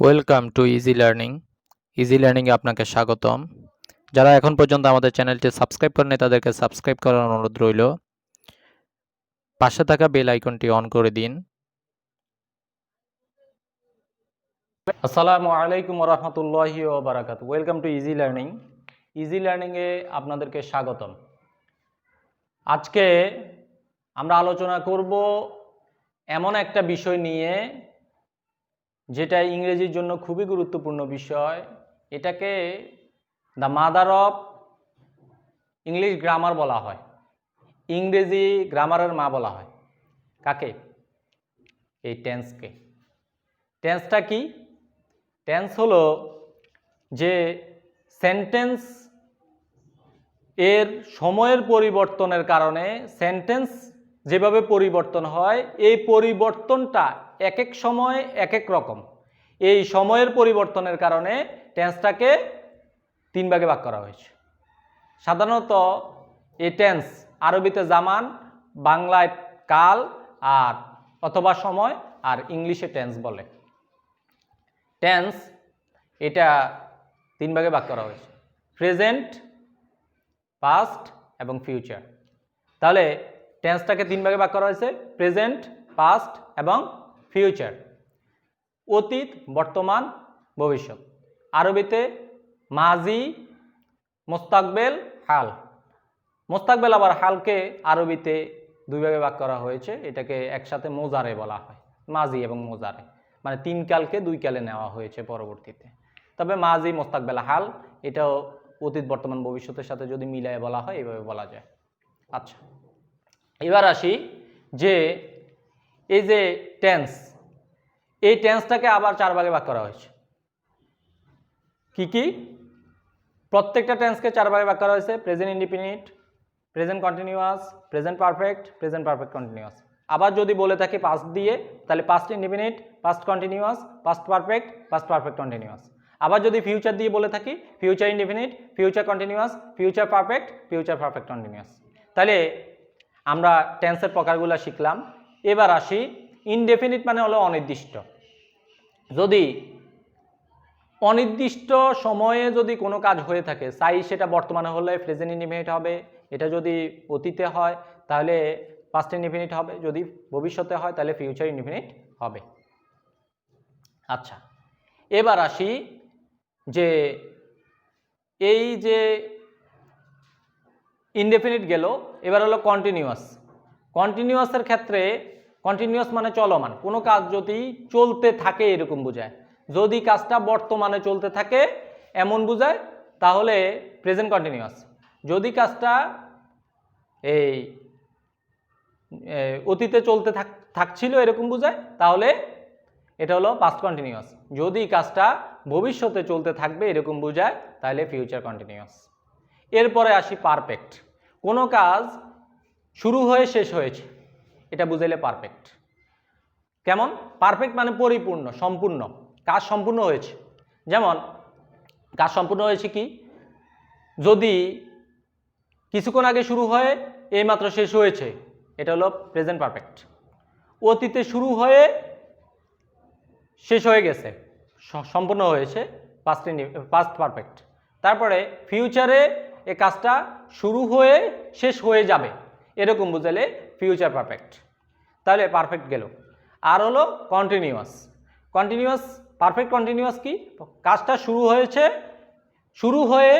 Welcome to easy learning. Easy লার্নিংয়ে আপনাকে স্বাগতম। যারা এখন পর্যন্ত আমাদের চ্যানেলটি সাবস্ক্রাইব করেনি তাদেরকে সাবস্ক্রাইব করার অনুরোধ রইল। পাশে থাকা বেল আইকনটি অন করে দিন। আসসালামু আলাইকুম রহমতুল্লাহি ওয়া বারাকাতুহু। Welcome to easy learning. Easy লার্নিংয়ে আপনাদেরকে স্বাগতম। আজকে আমরা আলোচনা করব এমন একটা বিষয় নিয়ে যেটা ইংরেজির জন্য খুবই গুরুত্বপূর্ণ বিষয়। এটাকে the mother of English grammar বলা হয়। ইংরেজি গ্রামারের মা বলা হয় কাকে? এই টেন্সকে। টেন্সটা কি? টেন্স হলো যে সেন্টেন্স এর সময়ের পরিবর্তনের কারণে সেন্টেন্স যেভাবে পরিবর্তন হয়, এই পরিবর্তনটা এক এক সময় এক এক রকম। এই সময়ের পরিবর্তনের কারণে টেন্সটাকে তিন ভাগে ভাগ করা হয়েছে। সাধারণত এই টেন্স আরবিতে জামান, বাংলায় কাল আর অথবা সময়, আর ইংলিশে টেন্স বলে। টেন্স এটা তিন ভাগে ভাগ করা হয়েছে: প্রেজেন্ট, পাস্ট এবং ফিউচার। তাহলে টেন্সটাকে তিন ভাগে ভাগ করা হয়েছে: প্রেজেন্ট, পাস্ট এবং ফিউচার। অতীত, বর্তমান, ভবিষ্যৎ। আরবিতে মাজি, মোস্তাকবেল, হাল। মোস্তাকবেল আবার হালকে আরবিতে দুই ভাগে ভাগ করা হয়েছে। এটাকে একসাথে মোজারে বলা হয়, মাজি এবং মোজারে, মানে তিন কালকে দুই কালে নেওয়া হয়েছে পরবর্তীতে। তবে মাজি, মোস্তাকবেল, হাল এটাও অতীত, বর্তমান, ভবিষ্যতের সাথে যদি মিলিয়ে বলা হয় এইভাবে বলা যায়। আচ্ছা, এবার আসি যে এই যে টেন্স, এই টেন্সটাকে আবার চার ভাগে ভাগ করা হয়েছে। কি কি? প্রত্যেকটা টেন্সকে চার ভাগে ভাগ করা হয়েছে: present indefinite, present continuous, present perfect, present perfect continuous. আবার যদি বলে থাকি পাস্ট দিয়ে, তাহলে past indefinite, past continuous, past perfect, past perfect continuous. আবার যদি ফিউচার দিয়ে বলে থাকি, future indefinite, future continuous, future perfect, future perfect continuous. তাহলে আমরা টেন্সের প্রকারগুলো শিখলাম। এবার আসি ইনডেফিনিট, মানে হলো অনির্দিষ্ট। যদি অনির্দিষ্ট সময়ে যদি কোনো কাজ হয়ে থাকে, চাই সেটা বর্তমানে হলে প্রেজেন্ট ইনডিফিনিট হবে, এটা যদি অতীতে হয় তাহলে পাস্ট ইনডিফিনিট হবে, যদি ভবিষ্যতে হয় তাহলে ফিউচার ইনডিফিনিট হবে। আচ্ছা, এবার আসি যে এই যে ইনডেফিনিট গেল, এবার হলো কন্টিনিউয়াস। কন্টিনিউয়াসের ক্ষেত্রে কন্টিনিউয়াস মানে চলমান, কোনো কাজ যদি চলতে থাকে এরকম বোঝায়। যদি কাজটা বর্তমানে চলতে থাকে এমন বোঝায় তাহলে প্রেজেন্ট কন্টিনিউয়াস। যদি কাজটা এই অতীতে চলতে থাকছিল এরকম বোঝায় তাহলে এটা হলো পাস্ট কন্টিনিউয়াস। যদি কাজটা ভবিষ্যতে চলতে থাকবে এরকম বোঝায় তাহলে ফিউচার কন্টিনিউয়াস। এরপরে আসি পারফেক্ট। কোনো কাজ শুরু হয়ে শেষ হয়েছে এটা বুঝাইলে পারফেক্ট। কেমন? পারফেক্ট মানে পরিপূর্ণ, সম্পূর্ণ, কাজ সম্পূর্ণ হয়েছে। যেমন কাজ সম্পূর্ণ হয়েছে কি? যদি কিছুক্ষণ আগে শুরু হয়ে এইমাত্র শেষ হয়েছে এটা হলো প্রেজেন্ট পারফেক্ট। অতীতে শুরু হয়ে শেষ হয়ে গেছে, সম্পূর্ণ হয়েছে, পাস্ট পারফেক্ট। তারপরে ফিউচারে এ কাজটা শুরু হয়ে শেষ হয়ে যাবে এরকম বুঝালে ফিউচার পারফেক্ট। তাহলে পারফেক্ট গেল। আর হলো কন্টিনিউয়াস। কন্টিনিউয়াস, পারফেক্ট কন্টিনিউয়াস কি? কাজটা শুরু হয়েছে, শুরু হয়ে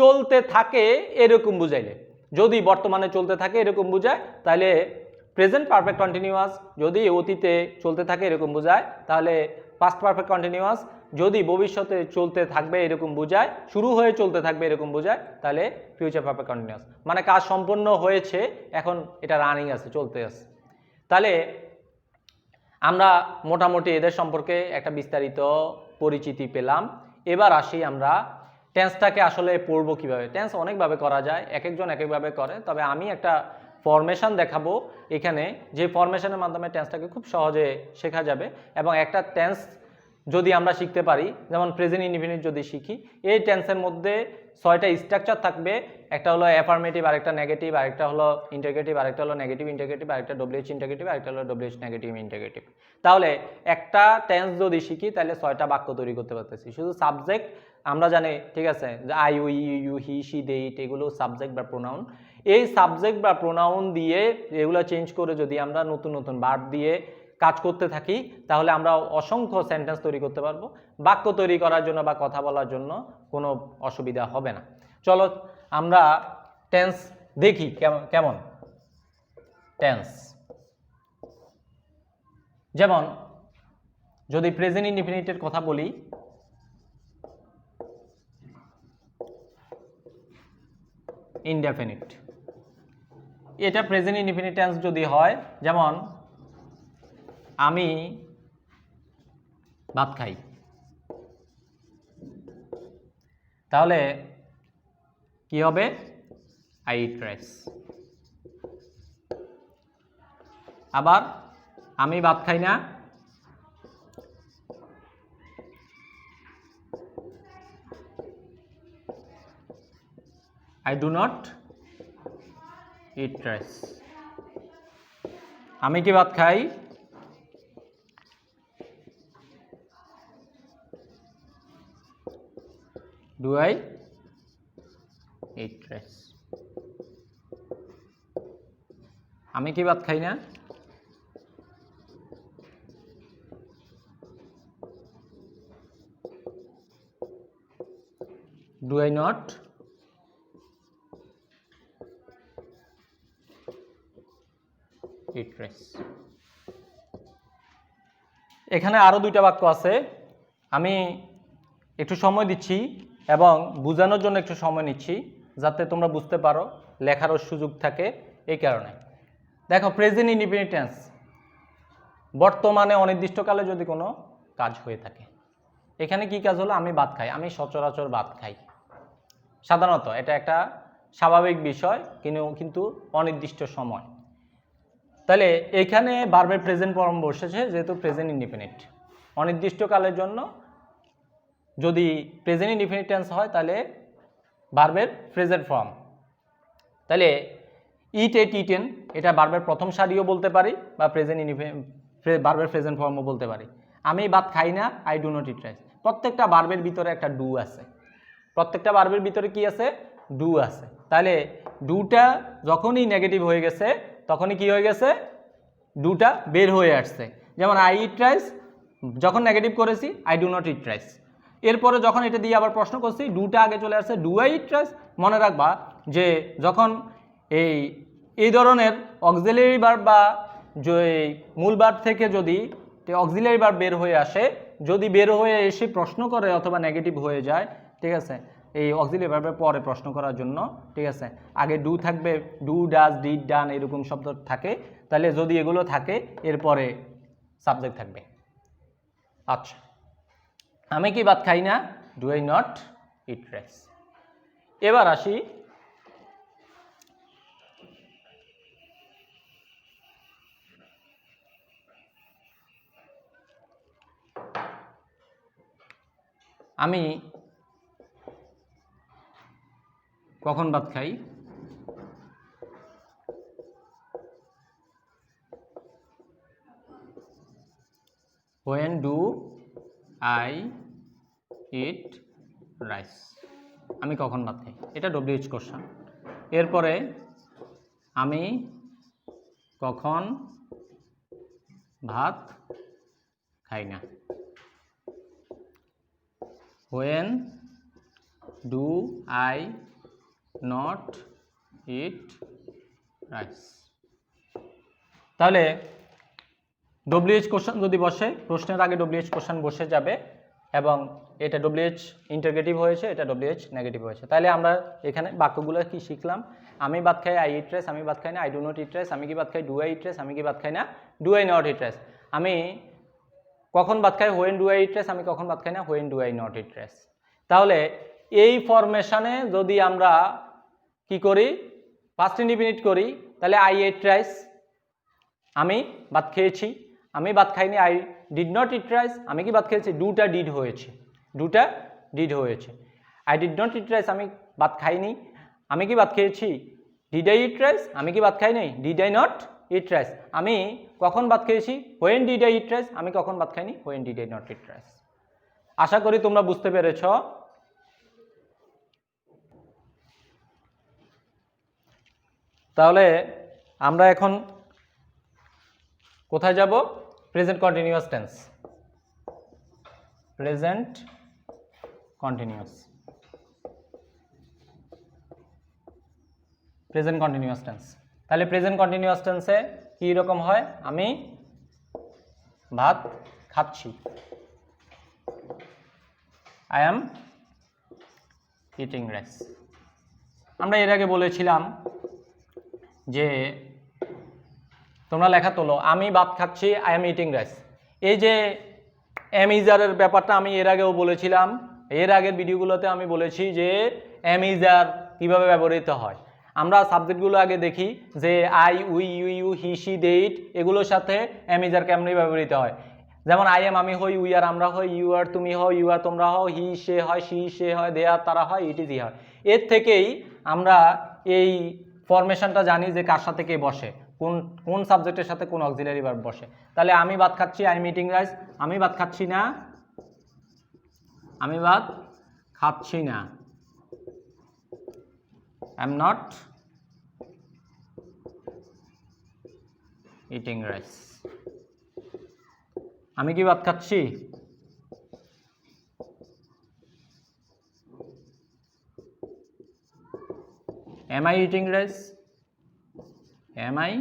চলতে থাকে এরকম বুঝাইলে। যদি বর্তমানে চলতে থাকে এরকম বুঝায় তাহলে প্রেজেন্ট পারফেক্ট কন্টিনিউয়াস। যদি অতীতে চলতে থাকে এরকম বোঝায় তাহলে পাস্ট পারফেক্ট কন্টিনিউয়াস। যদি ভবিষ্যতে চলতে থাকবে এরকম বোঝায়, শুরু হয়ে চলতে থাকবে এরকম বোঝায় তাহলে ফিউচার পারফেক্ট কন্টিনিউয়াস। মানে কাজ সম্পন্ন হয়েছে, এখন এটা রানিং আছে, চলতে আছে। তাহলে আমরা মোটামুটি এদের সম্পর্কে একটা বিস্তারিত পরিচিতি পেলাম। এবার আসি আমরা টেন্সটাকে আসলে পড়বো কিভাবে। টেন্স অনেকভাবে করা যায়, এক একজন এক একভাবে করে, তবে আমি একটা ফরমেশন দেখাবো এখানে, যে ফরমেশনের মাধ্যমে টেন্সটাকে খুব সহজে শেখা যাবে এবং একটা টেন্স যদি আমরা শিখতে পারি, যেমন প্রেজেন্ট ইনডিফিনিট যদি শিখি, এই টেন্সের মধ্যে 6টা স্ট্রাকচার থাকবে। একটা হলো অ্যাফার্মেটিভ, আরেকটা নেগেটিভ, আরেকটা হলো ইন্টিগ্রেটিভ, আরেকটা হলো নেগেটিভ ইন্টিগ্রেটিভ, আরেকটা ডব্লিউএইচ ইন্টিগ্রেটিভ, আরেকটা হলো ডব্লিউএইচ নেগেটিভ ইন্টিগ্রেটিভ। তাহলে একটা টেন্স যদি শিখি তাহলে 6টা বাক্য তৈরি করতে পারতেছি। শুধু সাবজেক্ট আমরা জানি, ঠিক আছে, যে I, we, you, he, she, they, it, এগুলো সাবজেক্ট বা প্রোনাউন। এই সাবজেক্ট বা প্রোনাউন দিয়ে এগুলো চেঞ্জ করে যদি আমরা নতুন নতুন ভার্ব দিয়ে কাজ করতে থাকি তাহলে আমরা অসংখ্য সেন্টেন্স তৈরি করতে পারবো। বাক্য তৈরি করার জন্য বা কথা বলার জন্য কোনো অসুবিধা হবে না। চলো আমরা টেন্স দেখি কেমন টেন্স। যেমন যদি প্রেজেন্ট ইনডিফিনিটের কথা বলি, ইনডেফিনিট, এটা প্রেজেন্ট ইনডিফিনিট টেন্স যদি হয়, যেমন আমি ভাত খাই, তাহলে কি হবে? I eat rice. আবার আমি ভাত খাই না, I do not eat rice. আমি কি ভাত খাই? Do I eat rice? আমি কি ভাত খাই না? Do I not eat rice? এখানে আরো দুইটা বাক্য আছে, আমি একটু সময় দিচ্ছি এবং বোঝানোর জন্য একটু সময় নিচ্ছি যাতে তোমরা বুঝতে পারো, লেখারও সুযোগ থাকে। এই কারণে দেখো, প্রেজেন্ট ইনডিফিনিট টেন্স বর্তমানে অনির্দিষ্টকালে যদি কোনো কাজ হয়ে থাকে, এখানে কি কাজ হলো? আমি ভাত খাই, আমি সচরাচর ভাত খাই। সাধারণত এটা একটা স্বাভাবিক বিষয়, কিন্তু অনির্দিষ্ট সময়। তাহলে এখানে ভার্বের প্রেজেন্ট ফর্ম বসেছে, যেহেতু প্রেজেন্ট ইনডিফিনিট, অনির্দিষ্টকালের জন্য যদি প্রেজেন্ট ইনডিফিনিট টেন্স হয় তাহলে ভার্বের প্রেজেন্ট ফর্ম। তাহলে ইট, এট, ইটেন, এটা ভার্বের প্রথম সারিও বলতে পারি বা প্রেজেন্ট ভার্বের প্রেজেন্ট ফর্মও বলতে পারি। আমি ভাত খাই না, I do not eat rice. প্রত্যেকটা ভার্বের ভিতরে একটা ডু আছে, প্রত্যেকটা ভার্বের ভিতরে কি আছে? ডু আছে। তাহলে ডুটা যখনই নেগেটিভ হয়ে গেছে তখনই কি হয়ে গেছে? ডুটা বের হয়ে আসছে। যেমন আই ইট রাইস, যখন নেগেটিভ করেছি I do not eat rice, এরপরে যখন এটা দিয়ে আবার প্রশ্ন করছি ডুটা আগে চলে আসছে, ডু আই ইট রাইস। মনে রাখবা যে যখন এই ধরনের অক্সিলারি ভার্ব বা মূল ভার্ব থেকে যদি অক্সিলারি ভার্ব বের হয়ে আসে, যদি বের হয়ে এসে প্রশ্ন করে অথবা নেগেটিভ হয়ে যায়, ঠিক আছে, এই অক্সিলারি ভার্বের পরে প্রশ্ন করার জন্য, ঠিক আছে, আগে ডু থাকবে, ডু, ডাজ, ডিড, ডান, এরকম শব্দ থাকে। তাহলে যদি এগুলো থাকে এরপরে সাবজেক্ট থাকবে। আচ্ছা, আমি কি ভাত খাই না? Do I not eat rice. এবার আসি আমি কখন ভাত খাই? When do I eat rice? আমি কখন ভাত খাই, এটা ডব্লিউএইচ কোশ্চেন। এরপরে আমি কখন ভাত খাই না, When do I not eat rice? তাহলে ডব্লিউএইচ কোশ্চেন যদি বসে, প্রশ্নের আগে ডব্লিউএইচ কোশ্চেন বসে যাবে এবং এটা ডব্লিউএইচ ইন্টারগেটিভ হয়েছে, এটা ডব্লিউএইচ নেগেটিভ হয়েছে। তাহলে আমরা এখানে বাক্যগুলো কি শিখলাম? আমি ভাত খাই, আই ইট রাইস। আমি ভাত খাই না, I do not eat rice. আমি কি ভাত খাই? Do I eat rice. আমি কি ভাত খাই না? Do I not eat rice. আমি কখন ভাত খাই? When do I eat rice. আমি কখন ভাত খাই না? When do I not eat rice. তাহলে এই ফরমেশনে যদি আমরা কি করি? পাস্ট ইনডিফিনিট করি, তাহলে আই এট রাইস, আমি ভাত খেয়েছি। আমি ভাত খাইনি, I did not eat rice, আমি কি ভাত খেয়েছি, দুটা ডিড হয়েছে, দুটা ডিড হয়েছে। I did not eat rice, আমি ভাত খাইনি, আমি কি ভাত খেয়েছি, ডিড আই ইট রাইস, আমি কি ভাত খাইনি, did I not eat rice, আমি কখন ভাত খেয়েছি, when did I eat rice, আমি কখন ভাত খাইনি, when did I not eat rice. আশা করি তোমরা বুঝতে পেরেছ। তাহলে আমরা এখন কোথায় যাব, present continuous tense, present continuous, present continuous tense. তাহলে প্রেজেন্ট কন্টিনিউয়াস টেন্সে কি রকম হয়, আমি ভাত খাচ্ছি, আই অ্যাম ইটিং রাইস। আমরা এর আগে বলেছিলাম যে তোমরা লেখা তোলো, আমি ভাত খাচ্ছি, আই অ্যাম ইটিং রাইস। এই যে এম ইজারের ব্যাপারটা আমি এর আগেও বলেছিলাম, এর আগের ভিডিওগুলোতে আমি বলেছি যে এম ইজার কীভাবে ব্যবহৃত হয়। আমরা সাবজেক্টগুলো আগে দেখি যে I, we, you, he, she, they, it, এগুলোর সাথে এম ইজার কেমনি ব্যবহৃত হয়। যেমন আই এম আমি হই, উই আর আমরা হই, ইউ আর তুমি হও, ইউ আর তোমরা হও, হি সে হয়, সি সে হয়, দে আর তারা হয়, ইট ইজ ই হয়। এর থেকেই আমরা এই ফরমেশনটা জানি যে কার সাথে কে বসে, কোন কোন সাবজেক্টের সাথে কোন অক্সিলারি ভার্ব বসে। তাহলে আমি ভাত খাচ্ছি, আই এম ইটিং রাইস, আমি ভাত খাচ্ছি না, আমি ভাত খাচ্ছি না, I am not eating rice. আমি কি ভাত খাচ্ছি, am I eating rice, am I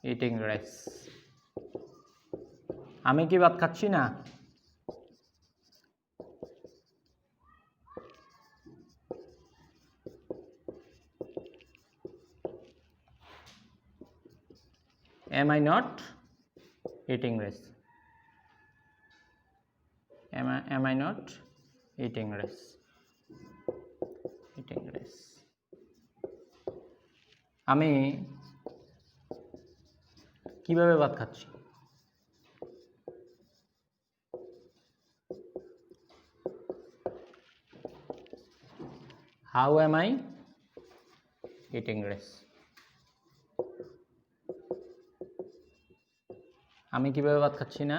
eating rice? আমি কি ভাত খাচ্ছি না, am I not eating rice, am I not eating rice, eating rice? আমি কিভাবে ভাত খাচ্ছি, how am I eating rice? আমি কিভাবে ভাত খাচ্ছি না,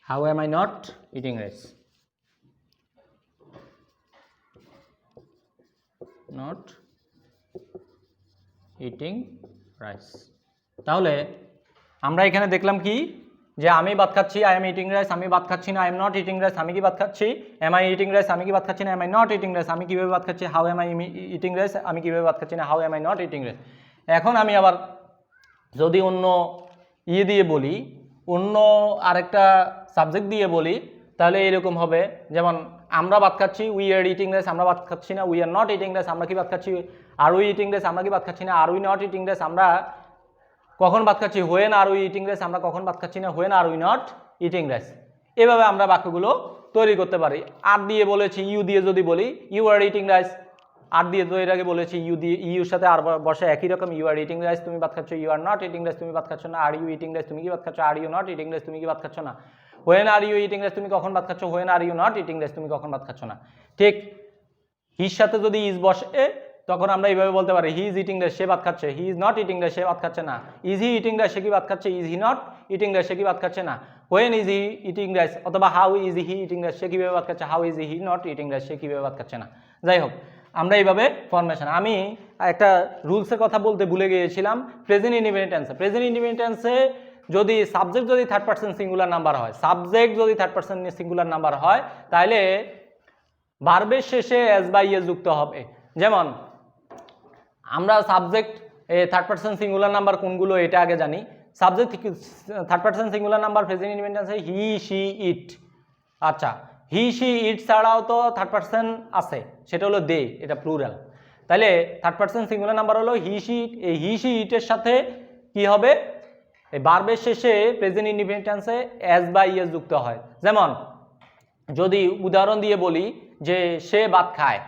how am I not eating rice? Not eating rice. তাহলে আমরা এখানে দেখলাম কি যে আমি ভাত খাচ্ছি, আই এম ইটিং রাইস, আমি ভাত খাচ্ছি না, I am not eating rice, আমি কি ভাত খাচ্ছি, এম আই ইটিং রাইস, আমি কি ভাত খাচ্ছি না, am I not eating rice, আমি কিভাবে ভাত খাচ্ছি, how am I eating rice, আমি কিভাবে ভাত খাচ্ছি না, how am I not eating rice. এখন আমি আবার যদি অন্য দিয়ে বলি, অন্য আরেকটা সাবজেক্ট দিয়ে বলি, তাহলে এরকম হবে, যেমন আমরা ভাত খাচ্ছি, উই আর ইটিং রাইস, আমরা ভাত খাচ্ছি না, we are not eating rice, আমরা কি ভাত খাচ্ছি, আর উই ইটিং রাইস, আমরা কি ভাত খাচ্ছি না, are we not eating rice, আমরা কখন ভাত খাচ্ছি, when are we eating rice, আমরা কখন ভাত খাচ্ছি না, when are we not eating rice. এভাবে আমরা বাক্যগুলো তৈরি করতে পারি। আর দিয়ে বলেছি, ইউ দিয়ে যদি বলি, ইউ আর ইটিং রাইস, আর দিয়ে তো এর আগে বলেছি, ইউ দিয়ে, ইউর সাথে আর বসে একই রকম, ইউ আর ইটিং রাইস, তুমি ভাত খাচ্ছ, you are not eating rice, তুমি ভাত খাচ্ছ না, আর ইউ ইটিং রাইস, তুমি কি ভাত খাচ্ছ, are you not eating rice, তুমি কি ভাত খাচ্ছ না, when are you eating rice, তুমি কখন ভাত খাচ্ছ, when are you not eating rice, তুমি কখন ভাত খাচ্ছ না। ঠিক হির সাথে যদি ইজ বসে, তখন আমরা এইভাবে বলতে পারি, হি ইজ ইটিং রাইস, সে ভাত খাচ্ছে, he is not eating rice, সে ভাত খাচ্ছে না, ইজ হি ইটিং রাইস, সে কি ভাত খাচ্ছে, is he not eating rice, সে কি ভাত খাচ্ছে না, when is he eating rice, অথবা how is he eating rice, সে কিভাবে ভাত খাচ্ছে, how is he not eating rice, সে কিভাবে ভাত খাচ্ছে না। যাই হোক, আমরা এইভাবে ফরমেশন। আমি একটা রুলসের কথা বলতে ভুলে গিয়েছিলাম, প্রেজেন্ট ইনডিপেন্ডেন্ট টেন্সে, প্রেজেন্ট ইনডিপেন্ডেন্ট টেন্সে যদি সাবজেক্ট যদি থার্ড পারসন সিঙ্গুলার নাম্বার হয়, সাবজেক্ট যদি থার্ড পারসন সিঙ্গুলার নাম্বার হয়, তাহলে ভার্বের শেষে এস বা ইয়ে যুক্ত হবে। যেমন আমরা subject third person singular number কোনগুলো এটা আগে জানি। Subject third person singular number present independent টেন্সে হি, সি, ইট। আচ্ছা, হি, সি, ইট ছাড়াও তো থার্ড পারসন আছে, সেটা হলো দে, এটা প্লুরাল। তাহলে থার্ড পারসন সিঙ্গুলার নাম্বার হলো হি, সি, ইট। এই হি, সি, ইটের সাথে কি হবে, এই ভার্বের শেষে প্রেজেন্ট ইনডিপেন্ডেন্ট টেন্সে এস বা ইএস যুক্ত হয়। যেমন যদি উদাহরণ দিয়ে বলি যে সে ভাত খায়,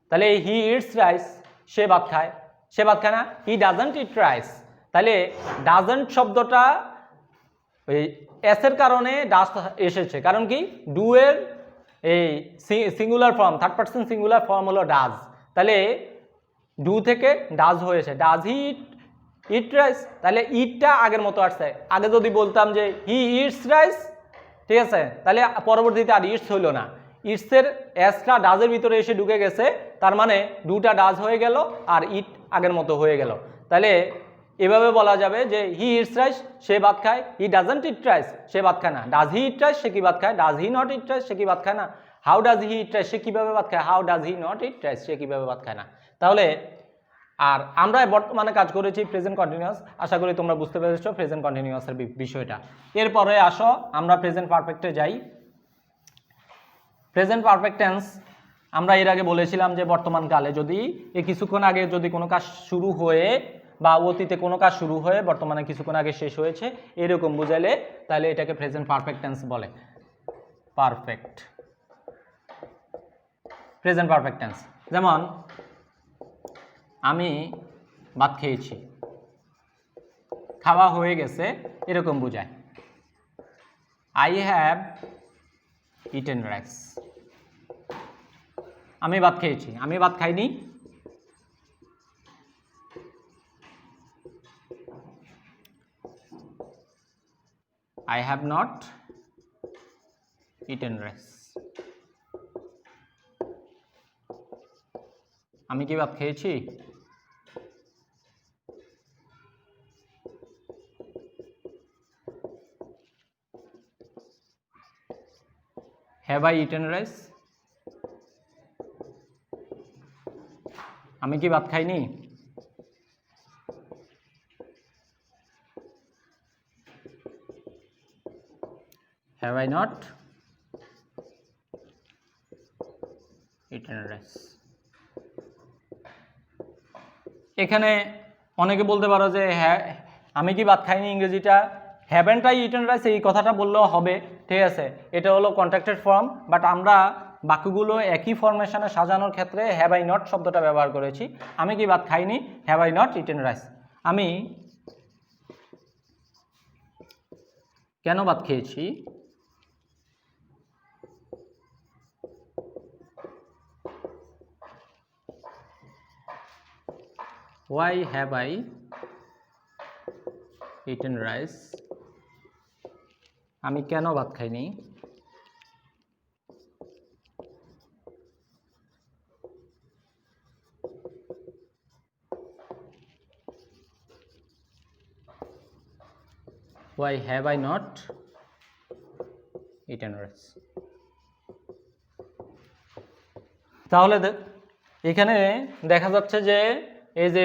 তাহলে হি ইটস রাইস, সে ভাত খায়, সে ভাত খায় না, হি ডাজন্ট ইট রাইস। তাহলে ডাজন্ট শব্দটা এই এস এর কারণে ডাজ এসেছে, কারণ কি ডু এর এই singular form, third person singular form হলো ডাজ, তাহলে ডু থেকে ডাজ হয়েছে, ডাজ হি ইট রাইস, তাহলে ইটটা আগের মতো আসছে। আগে যদি বলতাম যে হি ইটস রাইস, ঠিক আছে, তাহলে পরবর্তীতে আর ইটস হইল না, ইটসের এসটা ডাজের ভিতরে এসে ঢুকে গেছে, তার মানে ডুটা ডাজ হয়ে গেল আর ইট আগের মতো হয়ে গেল। তাহলে এভাবে বলা যাবে যে হি ইটস রাইস, সে ভাত খায়, হি ডাজন্ট ইট রাইস, সে ভাত খায় না, ডাজ হি ইট রাইস, সে কি ভাত খায়, does he not eat rice, সে কি ভাত খায় না, how does he eat rice, সে কিভাবে ভাত খায়, how does he not eat rice, সে কিভাবে ভাত খায় না। তাহলে আর আমরা বর্তমানে কাজ করেছি প্রেজেন্ট কন্টিনিউয়াস, আশা করি তোমরা বুঝতে পেরেছো প্রেজেন্ট কন্টিনিউয়াসের বিষয়টা। এরপরে আসো আমরা প্রেজেন্ট পারফেক্টে যাই। প্রেজেন্ট পারফেক্ট টেন্স আমরা এর আগে বলেছিলাম যে বর্তমান কালে যদি কিছুক্ষণ আগে যদি কোনো কাজ শুরু হয়ে বা অতীতে কোনো কাজ শুরু হয়ে বর্তমানে কিছুক্ষণ আগে শেষ হয়েছে এরকম বুঝাইলে তাহলে এটাকে প্রেজেন্ট পারফেক্ট টেন্স বলে। পারফেক্ট প্রেজেন্ট পারফেক্ট টেন্স, যেমন আমি ভাত খেয়েছি, খাওয়া হয়ে গেছে এরকম বোঝায়। আই হ্যাভ ইটেন রাইস, আমি ভাত খেয়েছি, আমি ভাত খাইনি। I have not eaten rice, আমি কি ভাত খেয়েছি? Have I eaten rice? আমি কি ভাত খাইনি? Have I not eaten rice? এখানে অনেকে বলতে পারো যে হ্যাঁ আমি কি ভাত খাইনি ইংরেজিটা হ্যাভেন্ট আই ইটেন রাইস, এই কথাটা বললেও হবে, ঠিক আছে, এটা হলো কন্ট্রাক্টেড ফর্ম, বাট আমরা বাক্যগুলো একই ফরমেশনে সাজানোর ক্ষেত্রে হ্যাভ আই নট শব্দটা ব্যবহার করেছি। আমি কি ভাত খাইনি, have I not eaten rice, আমি কেন ভাত খেয়েছি, why have I eaten rice, আমি কেন ভাত খাইনি। why have I not eaten rice? তাহলে এখানে দেখা যাচ্ছে যে এই যে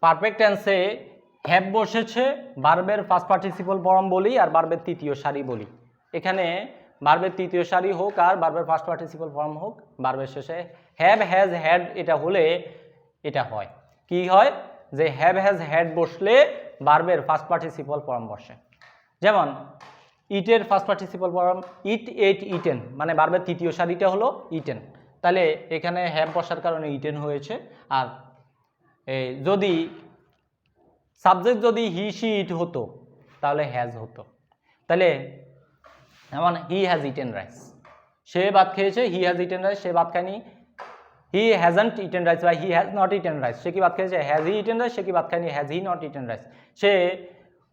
পারফেক্ট টেন্সে হ্যাভ বসেছে ভার্বের ফার্স্ট পার্টিসিপল ফর্ম বলি আর ভার্বের তৃতীয় সারি বলি। এখানে ভার্বের তৃতীয় সারি হোক আর ভার্বের ফার্স্ট পার্টিসিপল ফর্ম হোক, ভার্বের শেষে হ্যাভ হ্যাজ হ্যাড এটা হলে এটা হয় কি হয় যে হ্যাভ হ্যাজ হ্যাড বসলে ভার্বের ফার্স্ট পার্টিসিপল ফর্ম বসে। যেমন ইটের ফার্স্ট পার্টিসিপল ফর্ম ইট, এট, ইটেন, মানে ভার্বের তৃতীয় সারিটা হলো ইটেন, তাহলে এখানে হ্যাভ বসার কারণে ইটেন হয়েছে। আর যদি সাবজেক্ট যদি হি সি ইট হতো তাহলে হ্যাজ হতো, তাহলে যেমন হি হ্যাজ ইটেন রাইস, সে ভাত খেয়েছে, হি হ্যাজ ইটেন রাইস, সে ভাত খায়নি। হি হ্যাজন্ট ইটেন রাইস বা he has not eaten rice, সে কি ভাত খেয়েছে, হ্যাজ হি ইটেন রাইস, সে কি ভাত খায়নি, has he not eaten rice. সে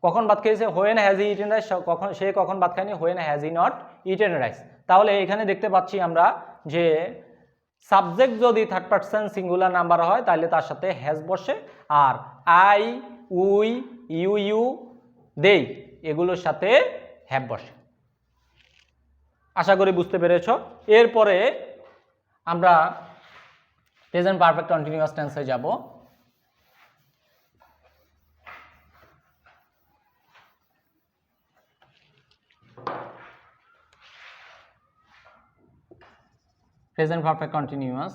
কখন ভাত খেয়েছে, when has he eaten rice, কখন সে কখন ভাত খায়নি, when has he not eaten rice. তাহলে এখানে দেখতে পাচ্ছি আমরা যে সাবজেক্ট যদি থার্ড পারসন সিঙ্গুলার নাম্বার হয় তাহলে তার সাথে হ্যাজ বসে, আর আই, উই, ইউ, দেই এগুলোর সাথে হ্যাভ বসে। আশা করি বুঝতে পেরেছ। এরপরে আমরা প্রেজেন্ট পারফেক্ট কন্টিনিউয়াস টেন্সে যাব। Present perfect continuous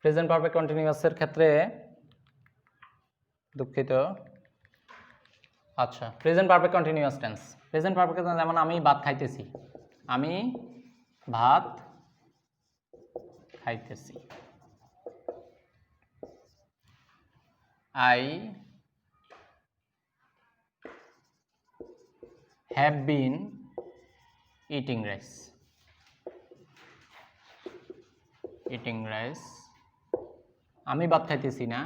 present perfect কন্টিনিউয়াসের ক্ষেত্রে দুঃখিত। আচ্ছা, present perfect continuous tense. Present perfect tense যেমন আমি ভাত খাইতেছি, আমি ভাত খাইতেছি। I have been eating rice. Eating rice. আমি ভাত খাইতেছি না,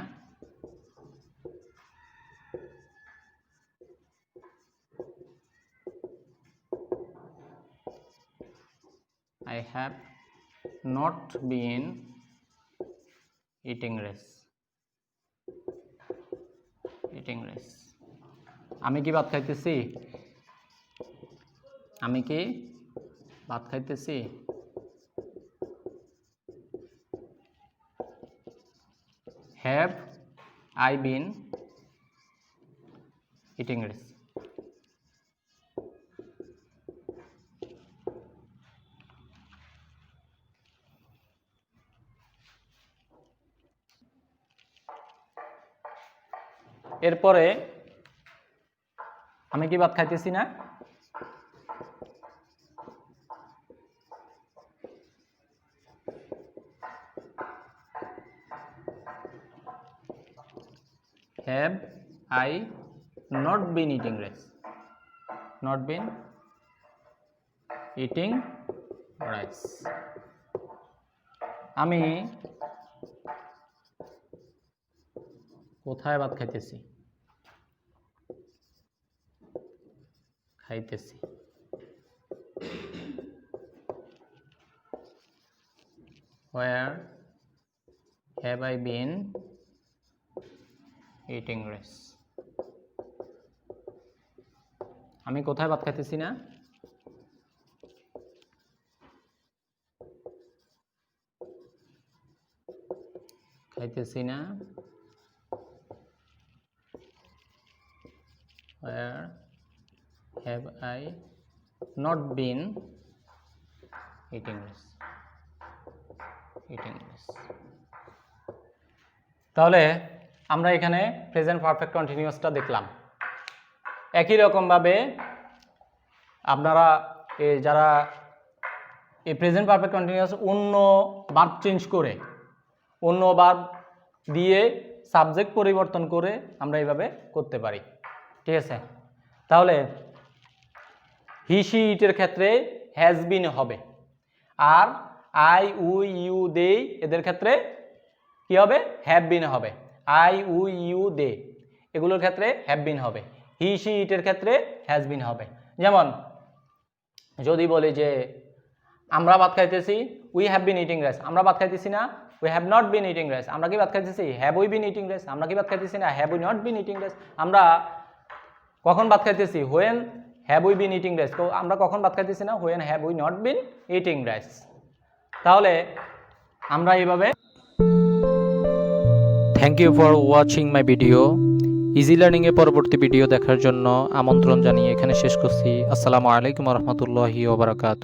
I have not been eating rice. Eating rice. আমি কি ভাত খাইতেছি? আমি কি ভাত খাইতেছি? Have I been eating rice? এরপরে আমি কি ভাত খাইতেছি না? Have I not been eating rice? Not been eating rice. আমি কোথায় ভাত খাইতেছি? খাইতেছি। Where have I been eating rice? আমি কোথায় ভাত খাইতেছি না? খাইতেছি না। Where have I not been eating rice? Eating rice. তাহলে আমরা এখানে প্রেজেন্ট পারফেক্ট কন্টিনিউয়াসটা দেখলাম। একই রকমভাবে আপনারা যারা এই প্রেজেন্ট পারফেক্ট কন্টিনিউয়াস অন্য ভার্ব চেঞ্জ করে, অন্য ভার্ব দিয়ে সাবজেক্ট পরিবর্তন করে আমরা এইভাবে করতে পারি। ঠিক আছে, তাহলে হি সি ইটের ক্ষেত্রে হ্যাজ বিন হবে, আর আই উই ইউ দে এদের ক্ষেত্রে কি হবে? হ্যাভ বিন হবে। আই উই ইউ দে এগুলোর ক্ষেত্রে হ্যাভ বিন হবে। হি সি ইটের ক্ষেত্রে হ্যাজ বিন হবে। যেমন যদি বলি যে আমরা ভাত খাইতেছি, we have been eating rice. আমরা ভাত খাইতেছি না, we have not been eating rice. আমরা কি ভাত খাইতেছি? Have we been eating rice. আমরা কি ভাত খাইতেছি না, have we not been eating rice. আমরা কখন ভাত খাইতেছি? When have we been eating rice. তো আমরা কখন ভাত খাইতেছি না, when have we not been eating rice. তাহলে আমরা এইভাবে। Thank you for watching my video. Easy লার্নিংয়ে পরবর্তী ভিডিও দেখার জন্য আমন্ত্রণ জানিয়ে এখানে শেষ করছি। আসসালামু আলাইকুম ওয়া রাহমাতুল্লাহি ওয়া বারাকাতুহু।